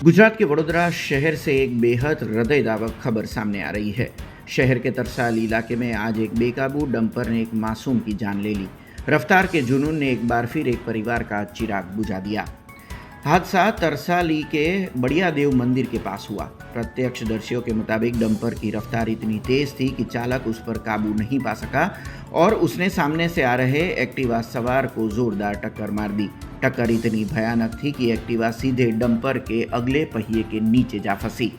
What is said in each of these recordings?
गुजरात के वडोदरा शहर से एक बेहद हृदयदावक खबर सामने आ रही है। शहर के तरसाल इलाके में आज एक बेकाबू डंपर ने एक मासूम की जान ले ली। रफ्तार के जुनून ने एक बार फिर एक परिवार का चिराग बुझा दिया। हादसा तरसाली के बढ़िया देव मंदिर के पास हुआ। प्रत्यक्षदर्शियों के मुताबिक डंपर की रफ्तार इतनी तेज थी कि चालक उस पर काबू नहीं पा सका और उसने सामने से आ रहे एक्टिवा सवार को जोरदार टक्कर मार दी। टक्कर इतनी भयानक थी कि एक्टिवा सीधे डंपर के अगले पहिए के नीचे जा फंसी।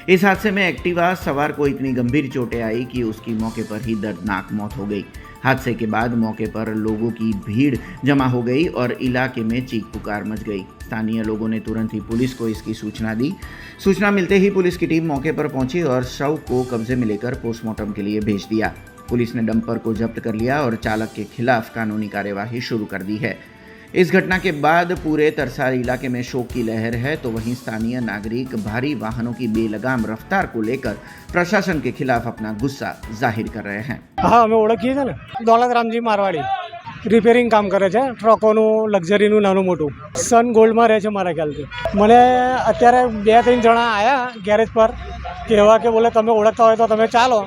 इस हादसे में एक्टिवा सवार को इतनी गंभीर चोटें आई कि उसकी मौके पर ही दर्दनाक मौत हो गई। हादसे के बाद मौके पर लोगों की भीड़ जमा हो गई और इलाके में चीख पुकार मच गई। स्थानीय लोगों ने तुरंत ही पुलिस को इसकी सूचना दी। सूचना मिलते ही पुलिस की टीम मौके पर पहुंची और शव को कब्जे में लेकर पोस्टमार्टम के लिए भेज दिया। पुलिस ने डंपर को जब्त कर लिया और चालक के खिलाफ कानूनी कार्यवाही शुरू कर दी है। इस घटना के बाद पूरे तरसाल इलाके में शोक की लहर है, तो वहीं स्थानीय नागरिक भारी वाहनों की बेलगाम रफ्तार को लेकर प्रशासन के खिलाफ अपना गुस्सा जाहिर कर रहे हैं। हाँ, અમે ઓળખીએ છીએ ને, દોલતરામજી મારવાડી રિપેરિંગ કામ કરે છે, ટ્રકોનું લક્ઝરીનું નાનું મોટું સન ગોલ્ડમાં રહે છે મારા ખ્યાલથી। મને અત્યારે 2-3 જણા આવ્યા ગેરેજ પર કહેવા કે બોલે તમે ઓળખતા હોય તો તમે ચાલો।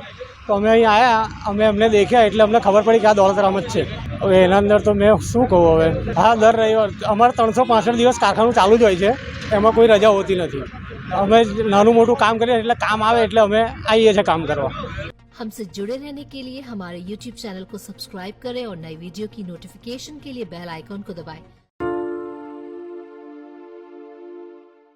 તો અમે અહીં આવ્યા, અમે એમને દેખ્યા એટલે અમને ખબર પડી કે આ દોલતરામ જ છે। હવે એના અંદર તો મેં શું કહું હવે। હા, દર રવિવાર અમારે 365 દિવસ કારખાનું ચાલુ જ હોય છે, એમાં કોઈ રજા હોતી નથી। અમે નાનું મોટું કામ કરીએ એટલે કામ આવે એટલે અમે આવીએ છીએ કામ કરવા। हमसे जुड़े रहने के लिए हमारे YouTube चैनल को सब्सक्राइब करें और नई वीडियो की नोटिफिकेशन के लिए बेल आइकॉन को दबाएं।